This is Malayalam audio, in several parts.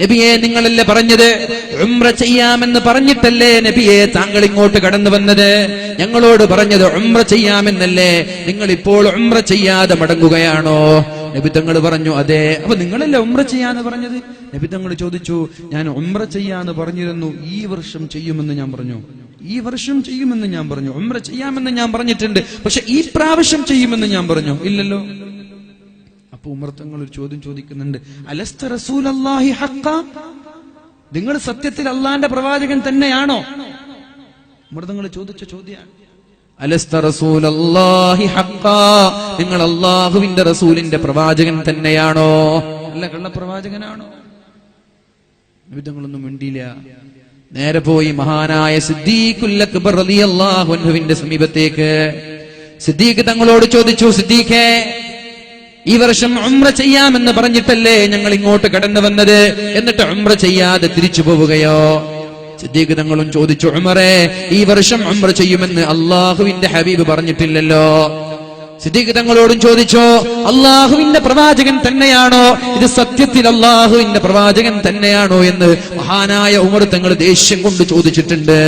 നബിയെ നിങ്ങളല്ലേ പറഞ്ഞത് ഉംറ ചെയ്യാമെന്ന് പറഞ്ഞിട്ടല്ലേ നബിയെ താങ്കൾ ഇങ്ങോട്ട് കടന്നു വന്നത്? ഞങ്ങളോട് പറഞ്ഞത് ഉംറ ചെയ്യാമെന്നല്ലേ, നിങ്ങൾ ഇപ്പോൾ ഉംറ ചെയ്യാതെ മടങ്ങുകയാണോ? നബി തങ്ങൾ പറഞ്ഞു അതെ. അപ്പൊ നിങ്ങളല്ലേ ഉംറ ചെയ്യാന്ന് പറഞ്ഞത്? നബി തങ്ങൾ ചോദിച്ചു, ഞാൻ ഉംറ ചെയ്യാന്ന് പറഞ്ഞിരുന്നു, ഈ വർഷം ചെയ്യുമെന്ന് ഞാൻ പറഞ്ഞു, ഈ വർഷം ചെയ്യുമെന്ന് ഞാൻ പറഞ്ഞു, ഉംറ ചെയ്യാമെന്ന് ഞാൻ പറഞ്ഞിട്ടുണ്ട്, പക്ഷെ ഈ പ്രാവശ്യം ചെയ്യുമെന്ന് ഞാൻ പറഞ്ഞു ഇല്ലല്ലോ. അപ്പൊ ഉമർ തങ്ങൾ ഒരു ചോദ്യം ചോദിക്കുന്നുണ്ട്, അലസ്ത റസൂലല്ലാഹി ഹഖ്ഖ, നിങ്ങൾ സത്യത്തിൽ അള്ളാന്റെ പ്രവാചകൻ തന്നെയാണോ? ഉമർ തങ്ങൾ ചോദിച്ച ചോദ്യമാണ്, അലസ്ത റസൂലല്ലാഹി ഹഖ്ഖ, നിങ്ങൾ അല്ലാഹുവിന്റെ റസൂലിന്റെ പ്രവാചകൻ തന്നെയാണോ, അല്ല കള്ളപ്രവാചകനാണോ? നബി തങ്ങളൊന്നും മിണ്ടിയില്ല. നേരെ പോയി മഹാനായ സിദ്ദീഖുൽ അക്ബർ റളിയല്ലാഹു അൻഹുവിന്റെ സമീപത്തേക്ക്. സിദ്ദീഖ് തങ്ങളോട് ചോദിച്ചു, സിദ്ദീഖേ, ഈ വർഷം ഉംറ ചെയ്യാമെന്ന് പറഞ്ഞിട്ടല്ലേ ഞങ്ങൾ ഇങ്ങോട്ട് കടന്നു വന്നത്, എന്നിട്ട് ഉംറ ചെയ്യാതെ തിരിച്ചു പോവുകയോ? സിദ്ദീഖ് തങ്ങളും ചോദിച്ചു, ഉമറേ, ഈ വർഷം ഉംറ ചെയ്യുമെന്ന് അല്ലാഹുവിന്റെ ഹബീബ് പറഞ്ഞിട്ടില്ലല്ലോ. സിദ്ദീഖ് തങ്ങളോടും ചോദിച്ചോ, അള്ളാഹുവിന്റെ പ്രവാചകൻ തന്നെയാണോ ഇത്, സത്യത്തിൽ അള്ളാഹുവിന്റെ പ്രവാചകൻ തന്നെയാണോ എന്ന് മഹാനായ ഉമർ തങ്ങൾ ദേഷ്യം കൊണ്ട് ചോദിച്ചിട്ടുണ്ട്.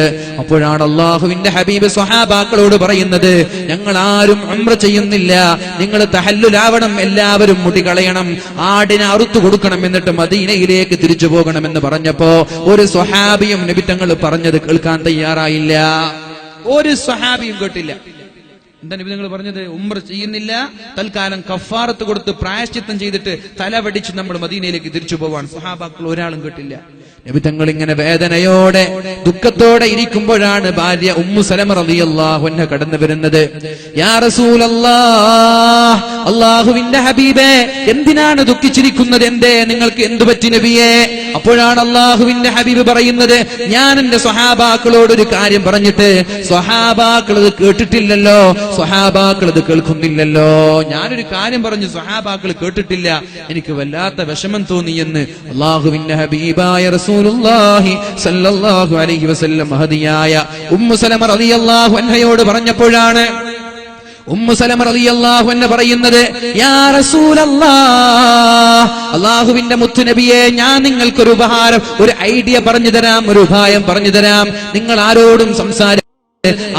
അപ്പോഴാണ് അള്ളാഹുവിന്റെ ഹബീബ് സ്വഹാബാക്കളോട് പറയുന്നത്, ഞങ്ങൾ ആരും ഉംറ ചെയ്യുന്നില്ല, നിങ്ങൾ തഹല്ലുലാവണം, എല്ലാവരും മുടി കളയണം, ആടിനെ അറുത്തു കൊടുക്കണം, എന്നിട്ട് മദീനയിലേക്ക് തിരിച്ചു പോകണമെന്ന് പറഞ്ഞപ്പോ ഒരു സ്വഹാബിയും നബി തങ്ങൾ പറഞ്ഞത് കേൾക്കാൻ തയ്യാറായില്ല. ഒരു സ്വഹാബിയും കേട്ടില്ല. എന്താ നബി തങ്ങൾ പറഞ്ഞത്? ഉംറ ചെയ്യുന്നില്ല, തൽക്കാലം കഫാറത്ത് കൊടുത്ത് പ്രായശ്ചിത്തം ചെയ്തിട്ട് തലവടിച്ച് നമ്മൾ മദീനയിലേക്ക് തിരിച്ചു പോവാൻ. സ്വഹാബാക്കൾ ഒരാളും കേട്ടില്ല. നബി തങ്ങൾ ഇങ്ങനെ വേദനയോടെ ദുഃഖത്തോടെ ഇരിക്കുമ്പോഴാണ് ഭാര്യ ഉമ്മു സലമ റളിയല്ലാഹു അൻഹ കടന്നു വരുന്നത്. യാ റസൂലല്ലാഹ്, അല്ലാഹുവിന്റെ ഹബീബേ, എന്തിനാണ് ദുഃഖിച്ചിരിക്കുന്നത്? എന്തേ, നിങ്ങൾക്ക് എന്തു പറ്റി നബിയേ? അപ്പോഴാണ് അല്ലാഹുവിന്റെ ഹബീബ് പറയുന്നത്, ഞാൻ എന്റെ സ്വഹാബാക്കളോട് ഒരു കാര്യം പറഞ്ഞിട്ട് സ്വഹാബാക്കൾ അത് കേട്ടിട്ടില്ലല്ലോ, സ്വഹാബാക്കൾ അത് കേൾക്കുന്നില്ലല്ലോ. ഞാനൊരു കാര്യം പറഞ്ഞു, സ്വഹാബാക്കൾ കേട്ടിട്ടില്ല, എനിക്ക് വല്ലാത്ത വിഷമം തോന്നിയെന്ന് അല്ലാഹുവിന്റെ ഹബീബായ റസൂലുള്ളാഹി സ്വല്ലല്ലാഹു അലൈഹി വസല്ലം മഹദിയായ ഉമ്മു സലമ റളിയല്ലാഹു അൻഹയോട് പറഞ്ഞപ്പോഴാണ് ഉമ്മു സലമ റളിയല്ലാഹു അൻഹ പറയുന്നത്, യാ റസൂലല്ലാഹ്, അല്ലാഹുവിന്റെ മുത്തുനബിയെ, ഞാൻ നിങ്ങൾക്കൊരു ഉപഹാരം, ഒരു ഐഡിയ പറഞ്ഞു തരാം, ഒരു ഉപായം പറഞ്ഞു തരാം. നിങ്ങൾ ആരോടും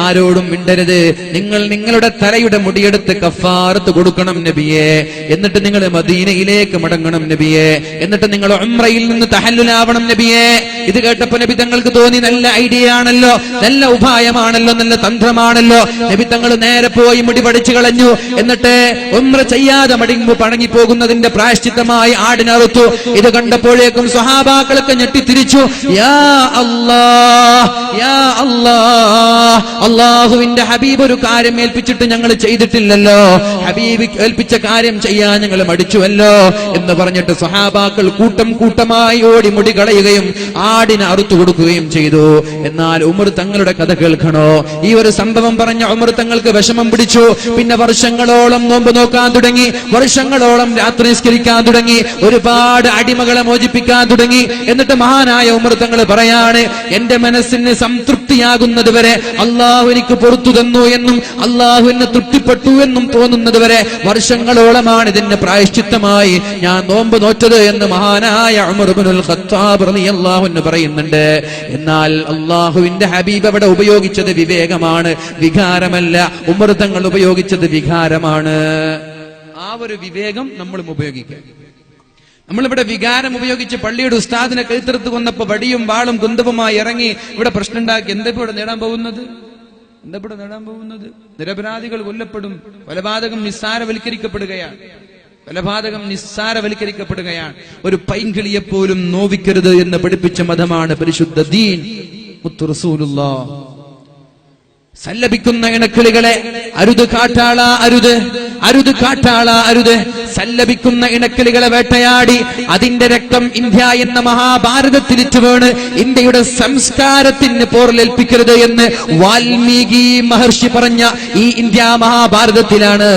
ആരോടും മിണ്ടരുത്. നിങ്ങൾ നിങ്ങളുടെ തലയുടെ മുടിയെടുത്ത് കഫാറത്ത് കൊടുക്കണം നബിയെ, എന്നിട്ട് നിങ്ങൾ മദീനയിലേക്ക് മടങ്ങണം നബിയെ, എന്നിട്ട് നിങ്ങൾ ഉംറയിൽ നിന്ന് തഹല്ലുലാവണം നബിയെ. ഇത് കേട്ടപ്പോ നബി തങ്ങൾക്ക് തോന്നി, നല്ല ഐഡിയ ആണല്ലോ, നല്ല ഉപായമാണല്ലോ, നല്ല തന്ത്രമാണല്ലോ. നബി തങ്ങൾ നേരെ പോയി മുടി പഠിച്ചു കളഞ്ഞു. എന്നിട്ട് ഉംറ ചെയ്യാതെ പണങ്ങി പോകുന്നതിന്റെ പ്രായശ്ചിത്തമായി ആടിനറുത്തു. ഇത് കണ്ടപ്പോഴേക്കും സ്വഹാബാക്കളൊക്കെ ഞെട്ടിത്തിരിച്ചു. യാ അല്ലാഹ്, യാ അല്ലാഹ്, അള്ളാഹുവിന്റെ ഹബീബ് ഒരു കാര്യം ഏൽപ്പിച്ചിട്ട് ഞങ്ങൾ ചെയ്തിട്ടില്ലല്ലോ, ഹബീബ് ഏൽപ്പിച്ച കാര്യം ചെയ്യാൻ ഞങ്ങൾ മടിച്ചുവല്ലോ എന്ന് പറഞ്ഞിട്ട് സ്വഹാബാക്കൾ കൂട്ടം കൂട്ടമായി ഓടി മുടി കളയുകയും ആടിനെ അറുത്തു കൊടുക്കുകയും ചെയ്തു. എന്നാൽ ഉമർ തങ്ങളുടെ കഥ കേൾക്കണോ? ഈ ഒരു സംഭവം പറഞ്ഞ ഉമർ തങ്ങൾക്ക് വിഷമം പിടിച്ചു. പിന്നെ വർഷങ്ങളോളം നോമ്പ് നോക്കാൻ തുടങ്ങി, വർഷങ്ങളോളം രാത്രി നിസ്കരിക്കാൻ തുടങ്ങി, ഒരുപാട് അടിമകളെ മോചിപ്പിക്കാൻ തുടങ്ങി. എന്നിട്ട് മഹാനായ ഉമർ തങ്ങൾ പറയാണ്, എന്റെ മനസ്സിന് സംതൃപ്തിയാകുന്നത് വരെ, അള്ളാഹു എനിക്ക് പുറത്തു തന്നു എന്നും അള്ളാഹു എന്നെ തൃപ്തിപ്പെട്ടു എന്നും തോന്നുന്നത് വരെ വർഷങ്ങളോളമാണ് ഇതിന്റെ പ്രായശ്ചിത്തമായി ഞാൻ നോമ്പ് നോറ്റത് എന്ന് മഹാനായ ഉമർ ഇബ്നുൽ ഖത്താബ് റളിയല്ലാഹു അൻഹു പറയുന്നുണ്ട്. എന്നാൽ അള്ളാഹുവിന്റെ ഹബീബ് അവിടെ ഉപയോഗിച്ചത് വിവേകമാണ്, വികാരമല്ല. ഉമർ തങ്ങൾ ഉപയോഗിച്ചത് വികാരമാണ്. ആ ഒരു വിവേകം നമ്മളും ഉപയോഗിക്കുക. നമ്മളിവിടെ വികാരം ഉപയോഗിച്ച് പള്ളിയുടെ ഉസ്താദിനെ കൈത്തെടുത്ത് കൊന്നപ്പോ വടിയും വാളും കുന്തവുമായി ഇറങ്ങി ഇവിടെ പ്രശ്നം ഉണ്ടാക്കി. എന്താ ഇവിടെ നേടാൻ പോകുന്നത്? നിരപരാധികൾ കൊല്ലപ്പെടും, കൊലപാതകം നിസ്സാരവൽക്കരിക്കപ്പെടുകയാണ്. ഒരു പൈങ്കിളിയെപ്പോലും നോവിക്കരുത് എന്ന് പഠിപ്പിച്ച മതമാണ് പരിശുദ്ധ ദീൻ മുത്തു റസൂലുള്ളാഹ്. സല്ലപിക്കുന്ന ഇണക്കിളികളെ അരുത്, കാട്ടാള അരുത്, അരുത് കാട്ടാള അരുത്. സല്ലപിക്കുന്ന ഇണക്കിളികളെ വേട്ടയാടി അതിന്റെ രക്തം ഇന്ത്യ എന്ന മഹാഭാരതത്തിലിറ്റ് വീണ് ഇന്ത്യയുടെ സംസ്കാരത്തിന് പോറലേൽപ്പിക്കരുത് എന്ന് വാൽമീകി മഹർഷി പറഞ്ഞ ഈ ഇന്ത്യ മഹാഭാരതത്തിലാണ്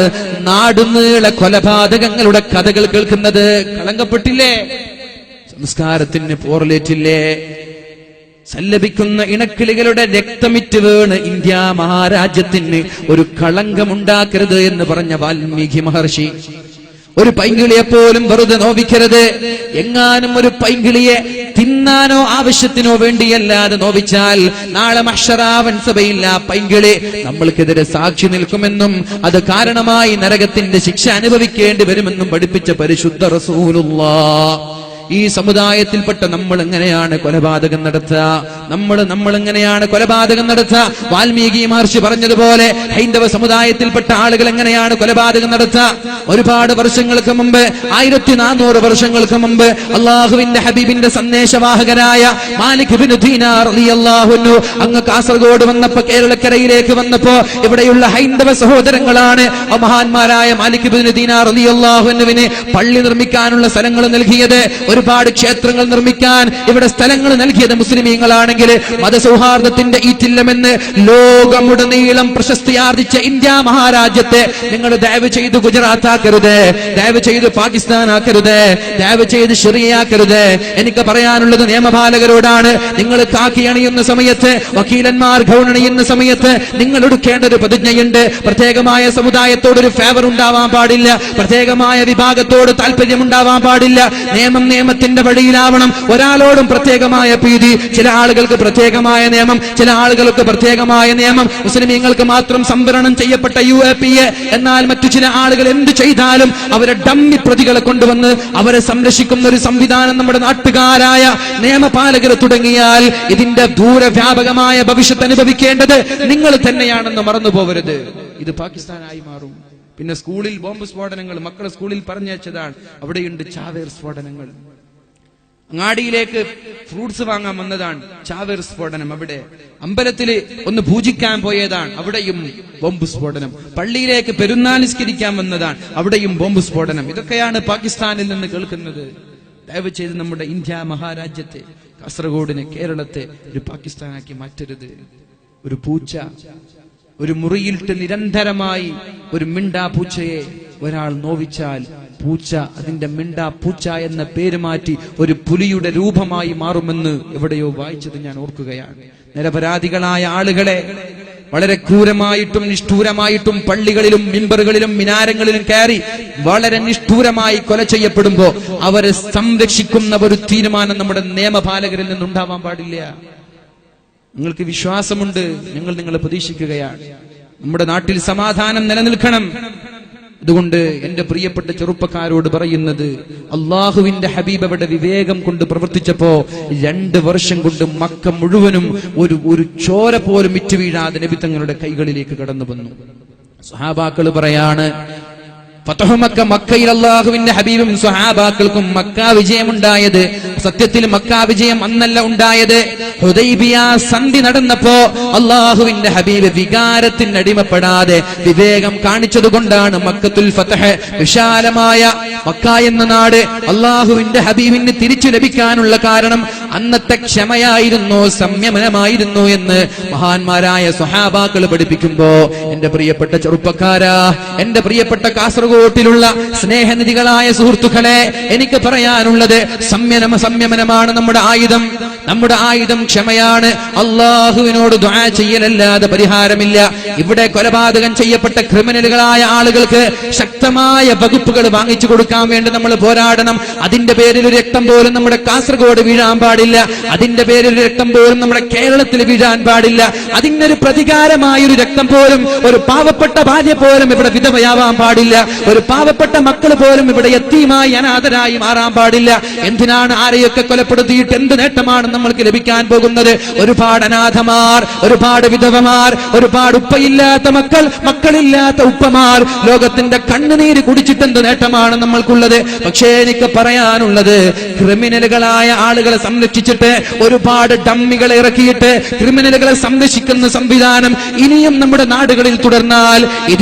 നാടുനീളെ കൊലപാതകങ്ങളുടെ കഥകൾ കേൾക്കുന്നത്. കളങ്കപ്പെട്ടില്ലേ? സംസ്കാരത്തിന് പോറലേറ്റില്ലേ? സല്ലപിക്കുന്ന ഇണക്കിളികളുടെ രക്തമിറ്റ് വീണ് ഇന്ത്യ മഹാരാജ്യത്തിന് ഒരു കളങ്കമുണ്ടാക്കരുത് എന്ന് പറഞ്ഞ വാൽമീകി മഹർഷി ഒരു പൈങ്കിളിയെ പോലും വെറുതെ നോവിക്കരുത്. എങ്ങാനും ഒരു പൈങ്കിളിയെ തിന്നാനോ ആവശ്യത്തിനോ വേണ്ടിയല്ലാതെ നോവിച്ചാൽ നാളെ മഹ്ശറാവൻ സഭയിൽ ആ പൈങ്കിളി നമ്മൾക്കെതിരെ സാക്ഷി നിൽക്കുമെന്നും അത് കാരണമായി നരകത്തിന്റെ ശിക്ഷ അനുഭവിക്കേണ്ടി വരുമെന്നും പഠിപ്പിച്ച പരിശുദ്ധ റസൂലുള്ളാഹ്. ഈ സമുദായത്തിൽപ്പെട്ട നമ്മൾ എങ്ങനെയാണ് കൊലപാതകം നടത്തുക? നമ്മൾ എങ്ങനെയാണ് കൊലപാതകം നടത്തുക? വാൽമീകി മഹർഷി പറഞ്ഞതുപോലെ ഹൈന്ദവ സമുദായത്തിൽപ്പെട്ട ആളുകൾ എങ്ങനെയാണ് കൊലപാതകം നടത്തുക? ഒരുപാട് വർഷങ്ങൾക്ക് മുമ്പ്, 1400 വർഷങ്ങൾക്ക് മുമ്പ് അള്ളാഹുവിന്റെ ഹബീബിന്റെ സന്ദേശവാഹകരായ മാലിക് ഇബ്നു ദീനാർ റളിയല്ലാഹു അൻഹു അങ്ങ് കാസർഗോഡ് വന്നപ്പോ, കേരളക്കരയിലേക്ക് വന്നപ്പോ ഇവിടെയുള്ള ഹൈന്ദവ സഹോദരങ്ങളാണ് മഹാന്മാരായ മാലിക് ഇബ്നു ദീനാർ റളിയല്ലാഹു അൻഹുവിന് പള്ളി നിർമ്മിക്കാനുള്ള സ്ഥലങ്ങൾ നൽകിയത്. ഒരുപാട് ക്ഷേത്രങ്ങൾ നിർമ്മിക്കാൻ ഇവിടെ സ്ഥലങ്ങൾ നൽകിയത് മുസ്ലിമീങ്ങളാണെങ്കിൽ മതസൗഹാർദ്ദത്തിന്റെ ഈറ്റില്ലമെന്ന് ലോകമുടനീളം പ്രശസ്തിയാർജിച്ച ഇന്ത്യ മഹാരാജ്യത്തെ നിങ്ങൾ ദയവ് ചെയ്ത് ഗുജറാത്ത് ആക്കരുത്, ദയവ് ചെയ്ത് പാകിസ്ഥാൻ ആക്കരുത്, ദയവ് ചെയ്ത് ശരിയ ആക്കരുത്. എനിക്ക് പറയാനുള്ളത് നിയമപാലകരോടാണ്. നിങ്ങൾ കാക്കി അണിയുന്ന സമയത്ത്, വക്കീലന്മാർ ഗൗൺ അണിയുന്ന സമയത്ത് നിങ്ങൾ എടുക്കേണ്ട ഒരു പ്രതിജ്ഞയുണ്ട്. പ്രത്യേകമായ സമുദായത്തോടൊരു ഫേവർ ഉണ്ടാവാൻ പാടില്ല, പ്രത്യേകമായ വിഭാഗത്തോട് താല്പര്യം ഉണ്ടാവാൻ പാടില്ല. നിയമത്തിന്റെ വഴിയിലാവണം. ഒരാളോടും പ്രത്യേകമായ പ്രീതി. ചില ആളുകൾക്ക് പ്രത്യേകമായ നിയമം, ചില ആളുകൾക്ക് പ്രത്യേകമായ നിയമം. മുസ്ലിമീങ്ങൾക്ക് മാത്രം സംവരണം ചെയ്യപ്പെട്ട UAPA. എന്നാൽ മറ്റു ചില ആളുകൾ എന്ത് ചെയ്താലും അവരെ ഡമ്മി പ്രതികളെ കൊണ്ടുവന്ന് അവരെ സംരക്ഷിക്കുന്ന ഒരു സംവിധാനം നമ്മുടെ നാട്ടുകാരായ നിയമപാലകർ തുടങ്ങിയാൽ ഇതിന്റെ ദൂരവ്യാപകമായ ഭവിഷ്യത്ത് അനുഭവിക്കേണ്ടത് നിങ്ങൾ തന്നെയാണെന്ന് മറന്നു പോകരുത്. ഇത് പാകിസ്ഥാനായി മാറും. പിന്നെ സ്കൂളിൽ ബോംബ് സ്ഫോടനങ്ങൾ, മക്കളെ സ്കൂളിൽ പറഞ്ഞയച്ചതാണ്. അവിടെയുണ്ട് ചാവേർ സ്ഫോടനങ്ങൾ. അങ്ങാടിയിലേക്ക് ഫ്രൂട്ട്സ് വാങ്ങാൻ വന്നതാണ്, ചാവേർ സ്ഫോടനം. അവിടെ അമ്പലത്തില് ഒന്ന് പൂജിക്കാൻ പോയതാണ്, അവിടെയും ബോംബ് സ്ഫോടനം. പള്ളിയിലേക്ക് പെരുന്നാൾ നിസ്കരിക്കാൻ വന്നതാണ്, അവിടെയും ബോംബ് സ്ഫോടനം. ഇതൊക്കെയാണ് പാകിസ്ഥാനിൽ നിന്ന് കേൾക്കുന്നത്. ദയവ് ചെയ്ത് നമ്മുടെ ഇന്ത്യ മഹാരാജ്യത്തെ, കാസർഗോഡിനെ, കേരളത്തെ ഒരു പാകിസ്ഥാനാക്കി മാറ്റരുത്. ഒരു പൂച്ച ഒരു മുറിയിലിട്ട് നിരന്തരമായി ഒരു മിണ്ടാ പൂച്ചയെ ഒരാൾ നോവിച്ചാൽ പൂച്ച അതിന്റെ മിണ്ടാ പൂച്ച എന്ന പേര് മാറ്റി ഒരു പുലിയുടെ രൂപമായി മാറുമെന്ന് എവിടെയോ വായിച്ചത് ഞാൻ ഓർക്കുകയാണ്. നിരപരാധികളായ ആളുകളെ വളരെ ക്രൂരമായിട്ടും നിഷ്ഠൂരമായിട്ടും പള്ളികളിലും മിമ്പറുകളിലും മിനാരങ്ങളിലും കയറി വളരെ നിഷ്ഠൂരമായി കൊല ചെയ്യപ്പെടുമ്പോ അവരെ സംരക്ഷിക്കുന്ന ഒരു തീരുമാനം നമ്മുടെ നിയമപാലകരിൽ നിന്നുണ്ടാവാൻ പാടില്ല. നിങ്ങൾക്ക് വിശ്വാസമുണ്ട്, ഞങ്ങൾ നിങ്ങളെ പ്രതീക്ഷിക്കുകയാണ്. നമ്മുടെ നാട്ടിൽ സമാധാനം നിലനിൽക്കണം. അതുകൊണ്ട് എന്റെ പ്രിയപ്പെട്ട ചെറുപ്പക്കാരോട് പറയുന്നത്, അള്ളാഹുവിന്റെ ഹബീബ് അവിടെ വിവേകം കൊണ്ട് പ്രവർത്തിച്ചപ്പോ 2 വർഷം കൊണ്ട് മക്ക മുഴുവനും ഒരു ചോര പോലും ഇറ്റു വീഴാതെ നബി തങ്ങളുടെ കൈകളിലേക്ക് കടന്നു വന്നു. സ്വഹാബാക്കൾ പറയാണ്, ഫതഹു മക്ക, മക്കയിൽ അല്ലാഹുവിന്റെ ഹബീബും സ്വഹാബാക്കൾക്കും മക്ക വിജയമുണ്ടായത് സത്യത്തിൽ മക്ക വിജയം അന്നല്ല ഉണ്ടായത്. ഹുദൈബിയ സന്ധി നടന്നപ്പോ അല്ലാഹുവിന്റെ ഹബീബ് വികാരത്തിന് അടിമപ്പെടാതെ വിവേകം കാണിച്ചതുകൊണ്ടാണ് മക്കത്തുൽ ഫതഹ്, വിശാലമായ മക്ക എന്ന നാട് അല്ലാഹുവിന്റെ ഹബീബിന് തിരിച്ചു ലഭിക്കാനുള്ള കാരണം അന്നത്തെ ക്ഷമയായിരുന്നു, സംയമനമായിരുന്നു എന്ന് മഹാന്മാരായ സ്വഹാബാക്കൾ പഠിപ്പിക്കുമ്പോ എന്റെ പ്രിയപ്പെട്ട ചെറുപ്പക്കാരാ, എന്റെ പ്രിയപ്പെട്ട കാസർഗോട്ടിലുള്ള സ്നേഹനിധികളായ സുഹൃത്തുക്കളെ, എനിക്ക് പറയാനുള്ളത് സംയമനമാണ് നമ്മുടെ ആയുധം. നമ്മുടെ ആയുധം ക്ഷമയാണ്. അള്ളാഹുവിനോട് ദുആ ചെയ്യലല്ലാതെ പരിഹാരമില്ല. ഇവിടെ കൊലപാതകം ചെയ്യപ്പെട്ട ക്രിമിനലുകളായ ആളുകൾക്ക് ശക്തമായ വകുപ്പുകൾ വാങ്ങിച്ചു കൊടുക്കാൻ വേണ്ടി നമ്മൾ പോരാടണം. അതിന്റെ പേരിൽ ഒരു രക്തം പോലും നമ്മുടെ കാസർഗോഡ് വീഴാൻ പാടില്ല. അതിന്റെ പേരിൽ ഒരു രക്തം പോലും നമ്മുടെ കേരളത്തിൽ വീഴാൻ പാടില്ല. അതിനൊരു പ്രതികാരമായൊരു രക്തം പോലും, ഒരു പാവപ്പെട്ട ഭാര്യ പോലും ഇവിടെ വിധവയാവാൻ പാടില്ല. ഒരു പാവപ്പെട്ട മക്കൾ പോലും ഇവിടെ യത്തീമായി അനാഥരായി മാറാൻ പാടില്ല. എന്തിനാണ് ആരെയൊക്കെ കൊലപ്പെടുത്തിയിട്ട് എന്ത് നേട്ടമാണ് നമ്മൾക്ക് ലഭിക്കാൻ പോകുന്നത്? ഒരുപാട് അനാഥമാർ, ഒരുപാട് വിധവമാർ, ഒരുപാട് ഉപ്പയില്ലാത്ത മക്കൾ, മക്കളില്ലാത്ത ഉപ്പമാർ ലോകത്തിന്റെ കണ്ണുനീര് കുടിച്ചിട്ട് എന്ത് നേട്ടമാണ് നമ്മൾക്കുള്ളത്? പക്ഷേ എനിക്ക് പറയാനുള്ളത്, ക്രിമിനലുകളായ ആളുകളെ സംരക്ഷിച്ചിട്ട് ഒരുപാട് ഡമ്മികളെ ഇറക്കിയിട്ട് ക്രിമിനലുകളെ സംരക്ഷിക്കുന്ന സംവിധാനം ഇനിയും നമ്മുടെ നാടുകളിൽ തുടർന്നാൽ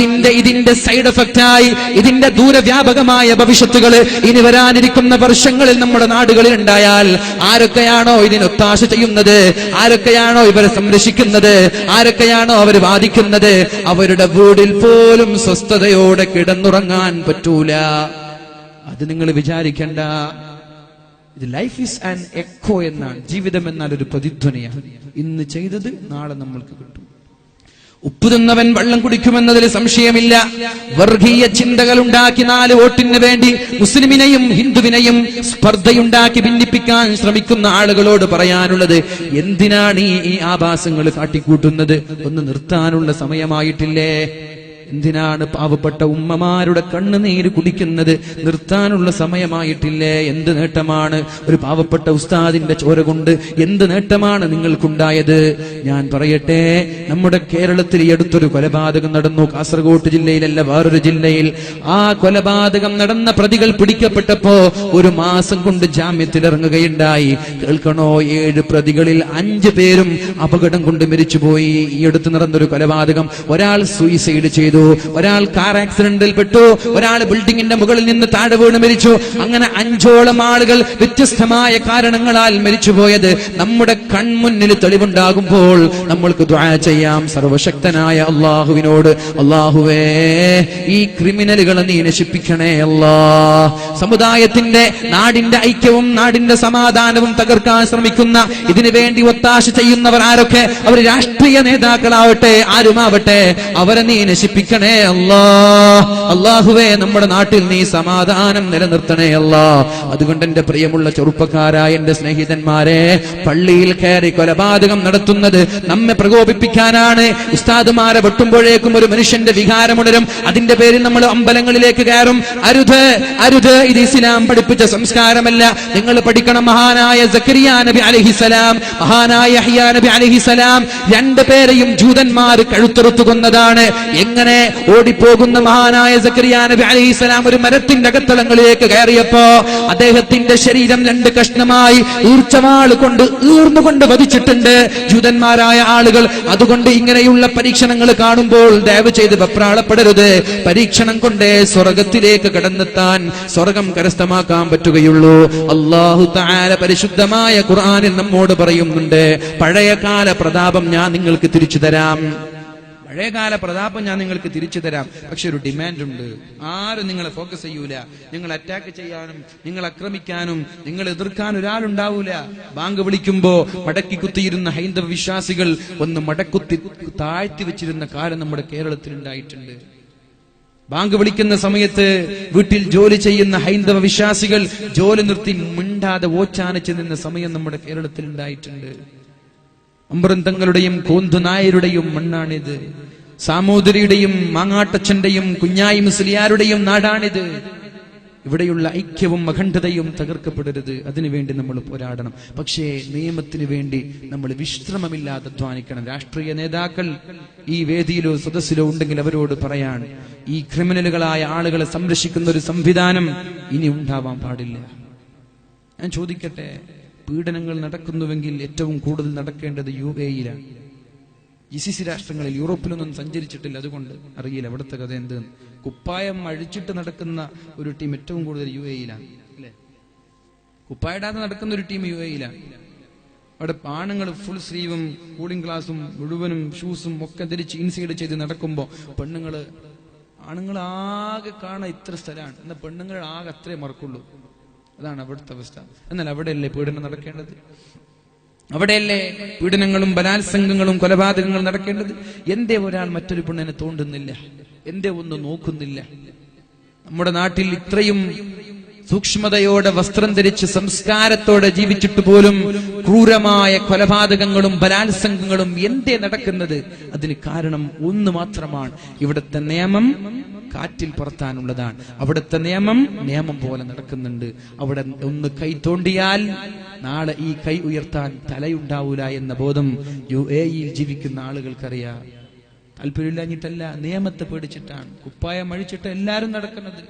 ഇതിന്റെ സൈഡ് എഫക്റ്റായി, ഇതിന്റെ ദൂരവ്യാപകമായ ഭവിഷ്യത്തുകൾ ഇനി വരാനിരിക്കുന്ന വർഷങ്ങളിൽ നമ്മുടെ നാടുകളിൽ ഉണ്ടായാൽ ആരൊക്കെയാണോ ഇതിനൊത്താശ ചെയ്യുന്നത്, ആരൊക്കെയാണോ ഇവരെ സംരക്ഷിക്കുന്നത്, ആരൊക്കെയാണോ അവർ വാദിക്കുന്നത്, അവരുടെ വീടിൽ പോലും സ്വസ്ഥതയോടെ കിടന്നുറങ്ങാൻ പറ്റൂല. അത് നിങ്ങൾ വിചാരിക്കണ്ട. ഇത് ലൈഫ് ഈസ് ആൻ എക്കോ എന്നാണ്. ജീവിതം എന്നാൽ ഒരു പ്രതിധ്വനിയാണ്. ഇന്ന് ചെയ്തത് നാളെ നമ്മൾക്ക് കിട്ടും. ഉപ്പ് തിന്നവൻ വെള്ളം കുടിക്കുമെന്നതിൽ സംശയമില്ല. വർഗീയ ചിന്തകൾ ഉണ്ടാക്കി 4 വോട്ടിന് വേണ്ടി മുസ്ലിമിനെയും ഹിന്ദുവിനെയും സ്പർദ്ധയുണ്ടാക്കി ഭിന്നിപ്പിക്കാൻ ശ്രമിക്കുന്ന ആളുകളോട് പറയാനുള്ളത്, എന്തിനാണ് ഈ ആഭാസങ്ങൾ കാട്ടിക്കൂട്ടുന്നത്? ഒന്ന് നിർത്താനുള്ള സമയമായിട്ടില്ലേ? എന്തിനാണ് പാവപ്പെട്ട ഉമ്മമാരുടെ കണ്ണുനീര് കുടിക്കുന്നത്? നിർത്താനുള്ള സമയമായിട്ടില്ലേ? എന്ത് നേട്ടമാണ് ഒരു പാവപ്പെട്ട ഉസ്താദിന്റെ ചോര കൊണ്ട് എന്ത് നേട്ടമാണ് നിങ്ങൾക്കുണ്ടായത്? ഞാൻ പറയട്ടെ, നമ്മുടെ കേരളത്തിൽ ഈ അടുത്തൊരു കൊലപാതകം നടന്നു. കാസർഗോഡ് ജില്ലയിലല്ല, വേറൊരു ജില്ലയിൽ. ആ കൊലപാതകം നടന്ന പ്രതികൾ പിടിക്കപ്പെട്ടപ്പോ 1 മാസം കൊണ്ട് ജാമ്യത്തിലിറങ്ങുകയുണ്ടായി. കേൾക്കണോ, 7 പ്രതികളിൽ 5 പേരും അപകടം കൊണ്ട് മരിച്ചുപോയി. ഈ അടുത്ത് നടന്നൊരു കൊലപാതകം. ഒരാൾ സൂയിസൈഡ് ചെയ്തു, ഒരാൾ കാർ ആക്സിഡന്റിൽ പെട്ടു, ഒരാൾ ബിൽഡിംഗിന്റെ മുകളിൽ നിന്ന് താഴെ വീണ് മരിച്ചു. അങ്ങനെ 5ഓളം ആളുകൾ വ്യത്യസ്തമായ കാരണങ്ങളാൽ മരിച്ചുപോയത് നമ്മുടെ കൺമുന്നിൽ തെളിവുണ്ടാകുമ്പോൾ നമ്മൾക്ക് ദുആ ചെയ്യാം സർവശക്തനായ അല്ലാഹുവിനോട്, അല്ലാഹുവേ ഈ ക്രിമിനലുകളെ നീ നശിപ്പിക്കണേ അല്ലാ. സമുദായത്തിന്റെ, നാടിന്റെ ഐക്യവും നാടിന്റെ സമാധാനവും തകർക്കാൻ ശ്രമിക്കുന്ന, ഇതിനു വേണ്ടി ഒത്താശ ചെയ്യുന്നവർ ആരൊക്കെ, അവർ രാഷ്ട്രീയ നേതാക്കളാവട്ടെ ആരുമാവട്ടെ, അവരെ നീ നശിപ്പിക്കണേ അല്ലാ. അല്ലാഹുവേ നമ്മുടെ നാട്ടിൽ നീ സമാധാനം നിലനിർത്തണേ അല്ലാ. അതുകൊണ്ട് എന്റെ പ്രിയമുള്ള ചെറുപ്പക്കാരായ എന്റെ സ്നേഹിതന്മാരെ, പള്ളിയിൽ കയറി കൊലപാതകം നടത്തുന്നത് നമ്മെ പ്രകോപിപ്പിക്കാനാണ്. ഉസ്താദുമാരെ വെട്ടുമ്പോഴേക്കും ഒരു മനുഷ്യന്റെ വികാരമുണരും. അതിന്റെ പേരിൽ നമ്മൾ അമ്പലങ്ങളിലേക്ക് കയറും. അരുത്, അരുത്. ഇത് ഇസ്ലാം പഠിപ്പിച്ച സംസ്കാരമല്ല. നിങ്ങൾ പഠിക്കണം. മഹാനായ സക്കരിയ നബി അലൈഹിസ്സലാം, മഹാനായ യഹ്യാ നബി അലൈഹിസ്സലാം, 2 പേരെയും ജൂതന്മാർ കഴുത്തറുത്തു കൊന്നതാണ്. എങ്ങനെ ഓടിപ്പോകുന്ന മഹാനായ സക്കരിയ നബി അലൈഹിസ്സലാം ഒരു മരത്തിന്റെ അകത്തളങ്ങളിലേക്ക് കയറിയപ്പോ അദ്ദേഹത്തിന്റെ ശരീരം 2 കഷ്ണമായി ഈർച്ചവാൾ കൊണ്ട് ഈർന്നുകൊണ്ട് വധിച്ചിട്ടുണ്ട് ജൂതന്മാരായ ആളുകൾ. അതുകൊണ്ട് ഇങ്ങനെയുള്ള പരീക്ഷണങ്ങൾ കാണുമ്പോൾ ദയവ് ചെയ്ത് വെപ്രാളപ്പെടരുത്. പരീക്ഷണം കൊണ്ടേ സ്വർഗത്തിലേക്ക് കടന്നെത്താൻ, സ്വർഗം കരസ്ഥമാക്കാൻ പറ്റുകയുള്ളൂ. അല്ലാഹു തആല പരിശുദ്ധമായ ഖുർആനിൽ നമ്മോട് പറയുന്നുണ്ട്, പഴയകാല പ്രതാപം ഞാൻ നിങ്ങൾക്ക് തിരിച്ചു തരാം. പഴയകാല പ്രതാപം ഞാൻ നിങ്ങൾക്ക് തിരിച്ചു തരാം. പക്ഷെ ഒരു ഡിമാൻഡ് ഉണ്ട്. ആരും നിങ്ങളെ ഫോക്കസ് ചെയ്യൂല. നിങ്ങൾ അറ്റാക്ക് ചെയ്യാനും നിങ്ങൾ ആക്രമിക്കാനും നിങ്ങൾ എതിർക്കാൻ ഒരാളുണ്ടാവൂല. ബാങ്ക് വിളിക്കുമ്പോ മടക്കി കുത്തിയിരുന്ന ഹൈന്ദവ വിശ്വാസികൾ ഒന്ന് മടക്കുത്തി താഴ്ത്തി വെച്ചിരുന്ന കാലം നമ്മുടെ കേരളത്തിൽ ഉണ്ടായിട്ടുണ്ട്. ബാങ്ക് വിളിക്കുന്ന സമയത്ത് വീട്ടിൽ ജോലി ചെയ്യുന്ന ഹൈന്ദവ വിശ്വാസികൾ ജോലി നിർത്തി മിണ്ടാതെ ഓച്ചാനിച്ച് നിന്ന സമയം നമ്മുടെ കേരളത്തിൽ ഉണ്ടായിട്ടുണ്ട്. അമ്പരന്തങ്ങളുടെയും കോന്തുനായരുടെയും മണ്ണാണിത്. സാമൂതിരിയുടെയും മാങ്ങാട്ടച്ചന്റെയും കുഞ്ഞായി മുസ്ലിയാരുടെയും നാടാണിത്. ഇവിടെയുള്ള ഐക്യവും അഖണ്ഡതയും തകർക്കപ്പെടരുത്. അതിനുവേണ്ടി നമ്മൾ പോരാടണം. പക്ഷേ നിയമത്തിന് വേണ്ടി നമ്മൾ വിശ്രമമില്ലാതെ അധ്വാനിക്കണം. രാഷ്ട്രീയ നേതാക്കൾ ഈ വേദിയിലോ സദസ്സിലോ ഉണ്ടെങ്കിൽ അവരോട് പറയാൻ, ഈ ക്രിമിനലുകളായ ആളുകളെ സംരക്ഷിക്കുന്ന ഒരു സംവിധാനം ഇനി ഉണ്ടാവാൻ പാടില്ല. ഞാൻ ചോദിക്കട്ടെ, പീഡനങ്ങൾ നടക്കുന്നുവെങ്കിൽ ഏറ്റവും കൂടുതൽ നടക്കേണ്ടത് UAE-യിലാണ്. GCC രാഷ്ട്രങ്ങളിൽ, യൂറോപ്പിലൊന്നും സഞ്ചരിച്ചിട്ടില്ല, അതുകൊണ്ട് അറിയില്ല അവിടുത്തെ കഥ എന്ത്. കുപ്പായം അഴിച്ചിട്ട് നടക്കുന്ന ഒരു ടീം ഏറ്റവും കൂടുതൽ UAE-യിലാണ്, അല്ലെ? കുപ്പായിടാതെ നടക്കുന്ന ഒരു ടീം UAE-യിലാണ്. അവിടെ ആണുങ്ങൾ ഫുൾ സ്ലീവും കൂളിംഗ് ഗ്ലാസും മുഴുവനും ഷൂസും ഒക്കെ ധരിച്ച് ഇൻസൈഡ് ചെയ്ത് നടക്കുമ്പോ ആണുങ്ങൾ ആകെ കാണാൻ ഇത്ര സ്ഥലമാണ്, എന്നാൽ പെണ്ണുങ്ങൾ ആകെ അത്രേ മറക്കുള്ളൂ. അതാണ് അവിടുത്തെ അവസ്ഥ. എന്നാൽ അവിടെയല്ലേ പീഡനം നടക്കേണ്ടത്? അവിടെയല്ലേ പീഡനങ്ങളും ബലാത്സംഗങ്ങളും കൊലപാതകങ്ങളും നടക്കേണ്ടത്? എന്തേ ഒരാൾ മറ്റൊരു പെണ്ണിനെ തോണ്ടുന്നില്ല? എന്തേ ഒന്ന് നോക്കുന്നില്ല? നമ്മുടെ നാട്ടിൽ ഇത്രയും സൂക്ഷ്മതയോടെ വസ്ത്രം ധരിച്ച് സംസ്കാരത്തോടെ ജീവിച്ചിട്ട് പോലും ക്രൂരമായ കൊലപാതകങ്ങളും ബലാത്സംഗങ്ങളും എന്തേ നടക്കുന്നത്? അതിന് കാരണം ഒന്ന് മാത്രമാണ്. ഇവിടുത്തെ നിയമം കാറ്റിൽ പറത്താനുള്ളതാണ്. അവിടുത്തെ നിയമം പോലെ നടക്കുന്നുണ്ട്. അവിടെ ഒന്ന് കൈ തോണ്ടിയാൽ നാളെ ഈ കൈ ഉയർത്താൻ തലയുണ്ടാവൂല എന്ന ബോധം UAE-യിൽ ജീവിക്കുന്ന ആളുകൾക്കറിയാം. താല്പര്യമില്ലാഞ്ഞിട്ടല്ല, നിയമത്തെ പേടിച്ചിട്ടാണ്. കുപ്പായം അഴിച്ചിട്ട് എല്ലാരും നടക്കുന്നത്.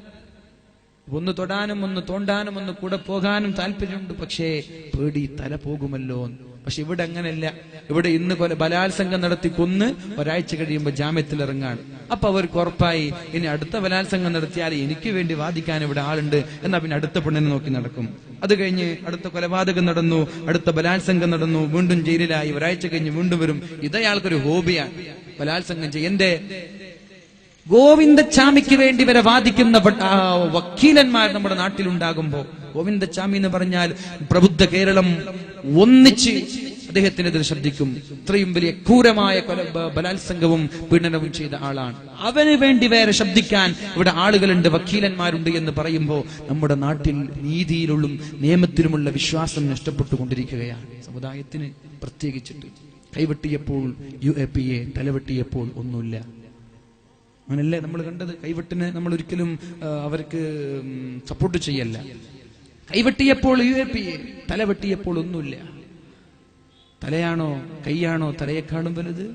ഒന്ന് തൊടാനും ഒന്ന് തോണ്ടാനും ഒന്ന് കൂടെ പോകാനും താല്പര്യമുണ്ട്. പക്ഷേ പേടി, തല പോകുമല്ലോ. പക്ഷെ ഇവിടെ അങ്ങനെയല്ല. ഇവിടെ ഇന്ന് ബലാത്സംഗം നടത്തി കൊന്ന് ഒരാഴ്ച കഴിയുമ്പോൾ ജാമ്യത്തിലിറങ്ങാണ്. അപ്പൊ അവർക്ക് ഉറപ്പായി ഇനി അടുത്ത ബലാത്സംഗം നടത്തിയാൽ എനിക്ക് വേണ്ടി വാദിക്കാൻ ഇവിടെ ആളുണ്ട്, എന്നാ പിന്നെ അടുത്ത പെണ്ണിനെ നോക്കി നടക്കും. അത് കഴിഞ്ഞ് അടുത്ത കൊലപാതകം നടന്നു, അടുത്ത ബലാത്സംഗം നടന്നു, വീണ്ടും ജയിലിലായി. ഒരാഴ്ച കഴിഞ്ഞ് വീണ്ടും വരും. ഇതയാൾക്കൊരു ഹോബിയാണ് ബലാത്സംഗം ചെയ്യും. എന്റെ ഗോവിന്ദച്ചാമിക്ക് വേണ്ടി വരെ വാദിക്കുന്ന വക്കീലന്മാർ നമ്മുടെ നാട്ടിലുണ്ടാകുമ്പോ, ഗോവിന്ദച്ചാമി എന്ന് പറഞ്ഞാൽ പ്രബുദ്ധ കേരളം ഒന്നിച്ച് അദ്ദേഹത്തിനെതിരെ ശബ്ദിക്കും. ഇത്രയും വലിയ ക്രൂരമായ ബലാത്സംഗവും പീഡനവും ചെയ്ത ആളാണ്. അവന് വേണ്ടി വേറെ ശബ്ദിക്കാൻ ഇവിടെ ആളുകളുണ്ട്, വക്കീലന്മാരുണ്ട് എന്ന് പറയുമ്പോൾ നമ്മുടെ നാട്ടിൽ നീതിയിലുള്ള നിയമത്തിലുമുള്ള വിശ്വാസം നഷ്ടപ്പെട്ടുകൊണ്ടിരിക്കുകയാണ്. സമുദായത്തിന് പ്രത്യേകിച്ചിട്ട് കൈവെട്ടിയപ്പോൾ UAPA, തലവെട്ടിയപ്പോൾ ഒന്നുമില്ല. അങ്ങനല്ലേ നമ്മൾ കണ്ടത്? കൈവെട്ടിന് നമ്മൾ ഒരിക്കലും അവർക്ക് സപ്പോർട്ട് ചെയ്യല്ല. കൈവെട്ടിയപ്പോൾ UAPA, തലവെട്ടിയപ്പോൾ ഒന്നുമില്ല. തലയാണോ കൈയാണോ തലയെക്കാളും വലുത്?